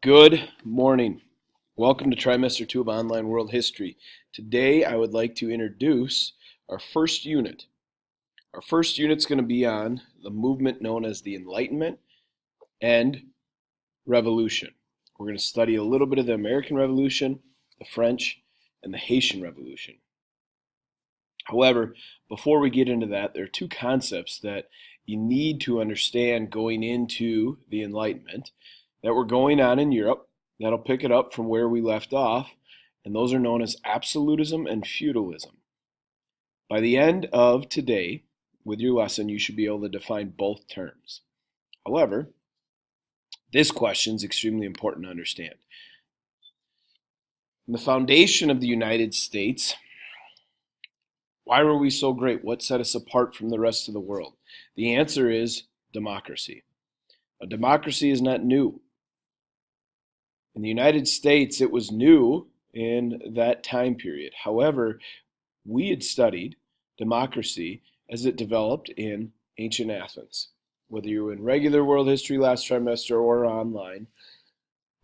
Good morning. Welcome to trimester 2 of Online World History. Today I would like to introduce our first unit. Our first unit is going to be on the movement known as the Enlightenment and Revolution. We're going to study a little bit of the American Revolution, the French, and the Haitian Revolution. However, before we get into that, there are two concepts that you need to understand going into the Enlightenment that were going on in Europe. That'll pick it up from where we left off, and those are known as absolutism and feudalism. By the end of today, with your lesson, you should be able to define both terms. However, this question is extremely important to understand. The foundation of the United States, why were we so great? What set us apart from the rest of the world? The answer is democracy. A democracy is not new. In the United States, it was new in that time period. However, we had studied democracy as it developed in ancient Athens. Whether you were in regular world history last trimester or online,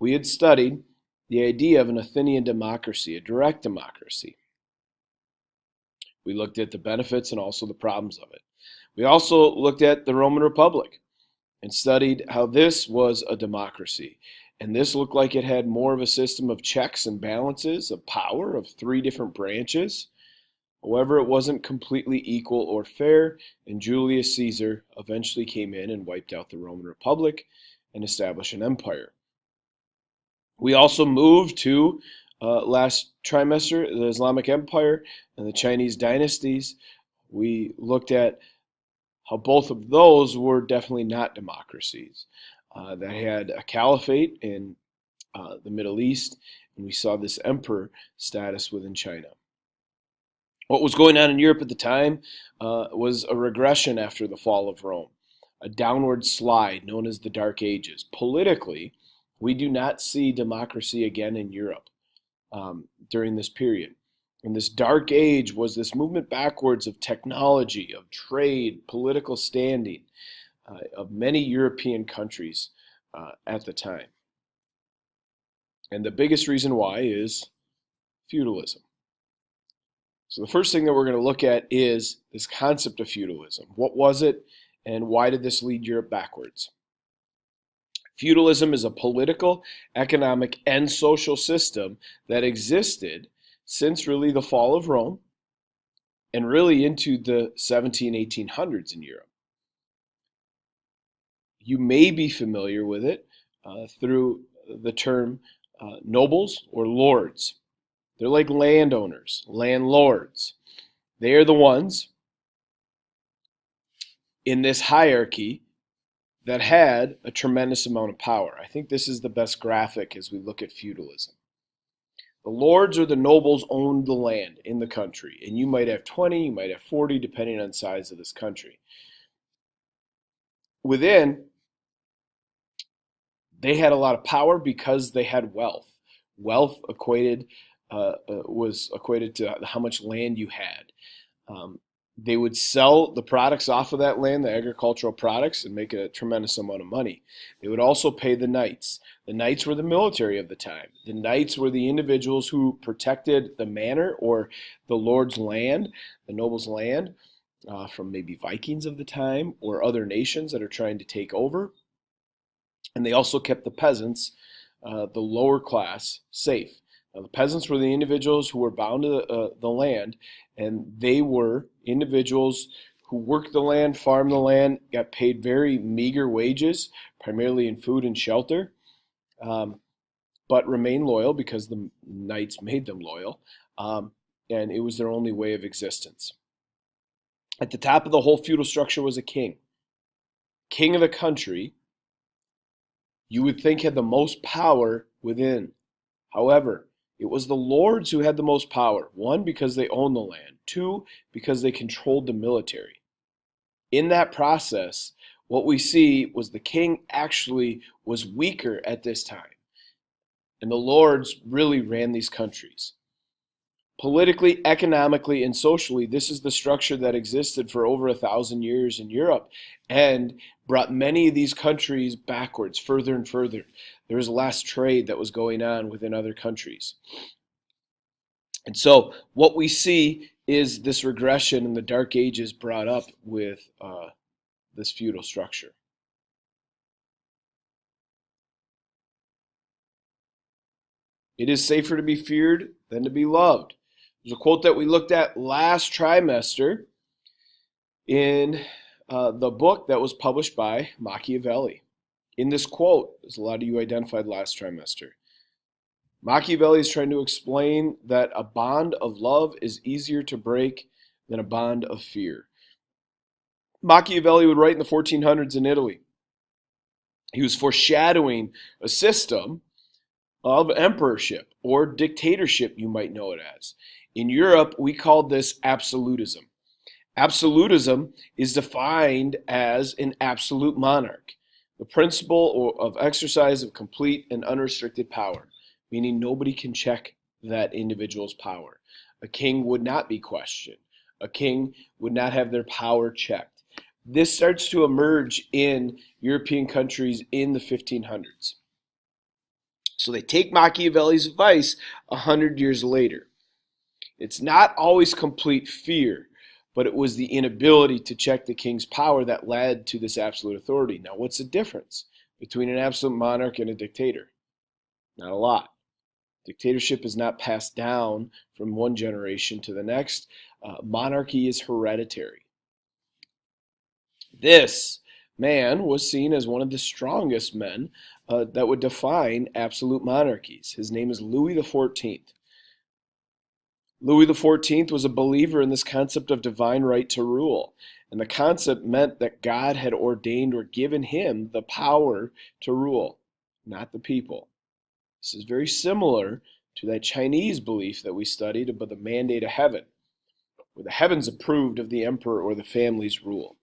we had studied the idea of an Athenian democracy, a direct democracy. We looked at the benefits and also the problems of it. We also looked at the Roman Republic and studied how this was a democracy. And this looked like it had more of a system of checks and balances, of power, of three different branches. However, it wasn't completely equal or fair, and Julius Caesar eventually came in and wiped out the Roman Republic and established an empire. We also moved to last trimester, the Islamic Empire and the Chinese dynasties. We looked at how both of those were definitely not democracies. They had a caliphate in the Middle East, and we saw this emperor status within China. What was going on in Europe at the time was a regression after the fall of Rome, a downward slide known as the Dark Ages. Politically, we do not see democracy again in Europe during this period. And this Dark Age was this movement backwards of technology, of trade, political standing, of many European countries at the time. And the biggest reason why is feudalism. So the first thing that we're going to look at is this concept of feudalism. What was it, and why did this lead Europe backwards? Feudalism is a political, economic, and social system that existed since really the fall of Rome and really into the 1800s in Europe. You may be familiar with it through the term nobles or lords. They're like landowners, landlords. They are the ones in this hierarchy that had a tremendous amount of power. I think this is the best graphic as we look at feudalism. The lords or the nobles owned the land in the country, and you might have 20, you might have 40, depending on the size of this country. Within, they had a lot of power because they had wealth. Wealth was equated to how much land you had. They would sell the products off of that land, the agricultural products, and make a tremendous amount of money. They would also pay the knights. The knights were the military of the time. The knights were the individuals who protected the manor or the lord's land, the noble's land, from maybe Vikings of the time or other nations that are trying to take over. And they also kept the peasants, the lower class, safe. Now, the peasants were the individuals who were bound to the land, and they were individuals who worked the land, farmed the land, got paid very meager wages, primarily in food and shelter, but remained loyal because the knights made them loyal, and it was their only way of existence. At the top of the whole feudal structure was a king. King of the country, you would think, had the most power within. However, it was the lords who had the most power. One, because they owned the land. Two, because they controlled the military. In that process, what we see was the king actually was weaker at this time. And the lords really ran these countries. Politically, economically, and socially, this is the structure that existed for over 1,000 years in Europe and brought many of these countries backwards, further and further. There was less trade that was going on within other countries. And so what we see is this regression in the Dark Ages brought up with this feudal structure. It is safer to be feared than to be loved. There's a quote that we looked at last trimester in the book that was published by Machiavelli. In this quote, as a lot of you identified last trimester, Machiavelli is trying to explain that a bond of love is easier to break than a bond of fear. Machiavelli would write in the 1400s in Italy. He was foreshadowing a system of emperorship or dictatorship, you might know it as. In Europe, we called this absolutism. Absolutism is defined as an absolute monarch, the principle of exercise of complete and unrestricted power, meaning nobody can check that individual's power. A king would not be questioned. A king would not have their power checked. This starts to emerge in European countries in the 1500s. So they take Machiavelli's advice 100 years later. It's not always complete fear, but it was the inability to check the king's power that led to this absolute authority. Now, what's the difference between an absolute monarch and a dictator? Not a lot. Dictatorship is not passed down from one generation to the next. Monarchy is hereditary. This man was seen as one of the strongest men that would define absolute monarchies. His name is Louis XIV. Louis XIV was a believer in this concept of divine right to rule. And the concept meant that God had ordained or given him the power to rule, not the people. This is very similar to that Chinese belief that we studied about the mandate of heaven, where the heavens approved of the emperor or the family's rule.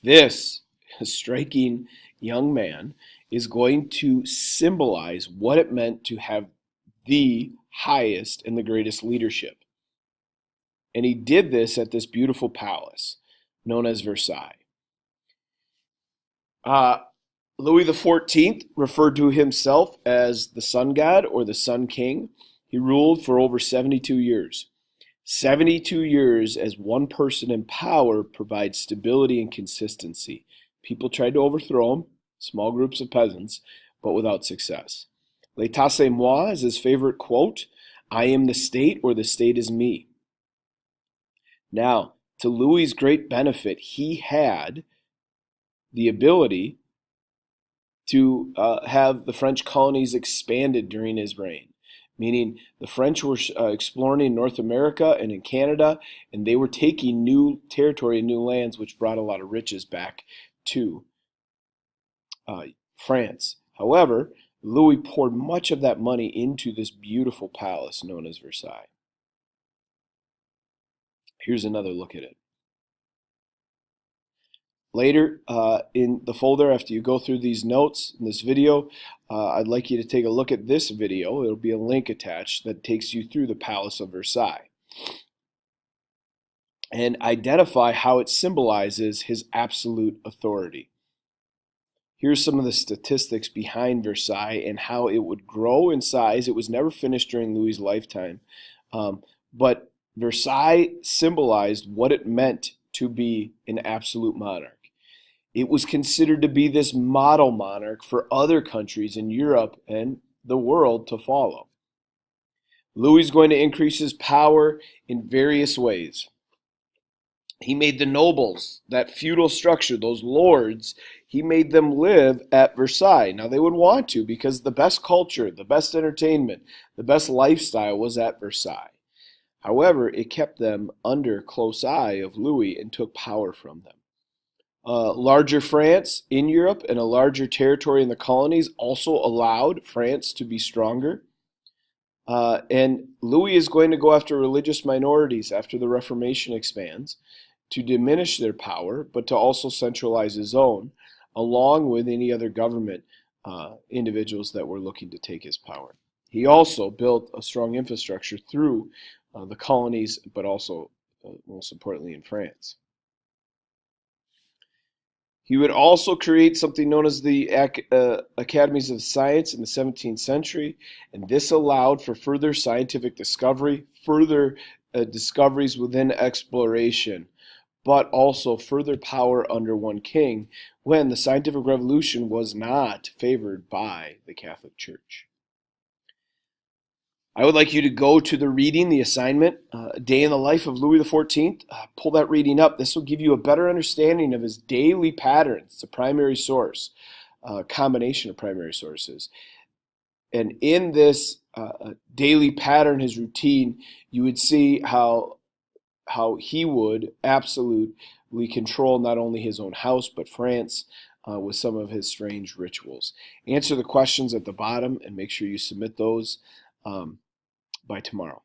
This striking young man is going to symbolize what it meant to have the highest and the greatest leadership. And he did this at this beautiful palace known as Versailles. Louis XIV referred to himself as the sun god or the sun king. He ruled for over 72 years. 72 years as one person in power provides stability and consistency. People tried to overthrow him, small groups of peasants, but without success. L'état c'est moi is his favorite quote. I am the state, or the state is me. Now, to Louis's great benefit, he had the ability to have the French colonies expanded during his reign, meaning the French were exploring in North America and in Canada, and they were taking new territory and new lands, which brought a lot of riches back to France. However, Louis poured much of that money into this beautiful palace known as Versailles. Here's another look at it. Later in the folder, after you go through these notes in this video, I'd like you to take a look at this video. It'll be a link attached that takes you through the Palace of Versailles and identify how it symbolizes his absolute authority. Here's some of the statistics behind Versailles and how it would grow in size. It was never finished during Louis's lifetime, but Versailles symbolized what it meant to be an absolute monarch. It was considered to be this model monarch for other countries in Europe and the world to follow. Louis is going to increase his power in various ways. He made the nobles, that feudal structure, those lords, he made them live at Versailles. Now they would want to, because the best culture, the best entertainment, the best lifestyle was at Versailles. However, it kept them under close eye of Louis and took power from them. Larger France in Europe and a larger territory in the colonies also allowed France to be stronger. And Louis is going to go after religious minorities after the Reformation expands to diminish their power, but to also centralize his own, along with any other government individuals that were looking to take his power. He also built a strong infrastructure through the colonies, but also, most importantly, in France. He would also create something known as the Academies of Science in the 17th century, and this allowed for further scientific discovery, further discoveries within exploration, but also further power under one king when the scientific revolution was not favored by the Catholic Church. I would like you to go to the reading, the assignment, A Day in the Life of Louis XIV. Pull that reading up. This will give you a better understanding of his daily patterns. It's a primary source, a combination of primary sources. And in this daily pattern, his routine, you would see how he would absolutely control not only his own house, but France with some of his strange rituals. Answer the questions at the bottom and make sure you submit those by tomorrow.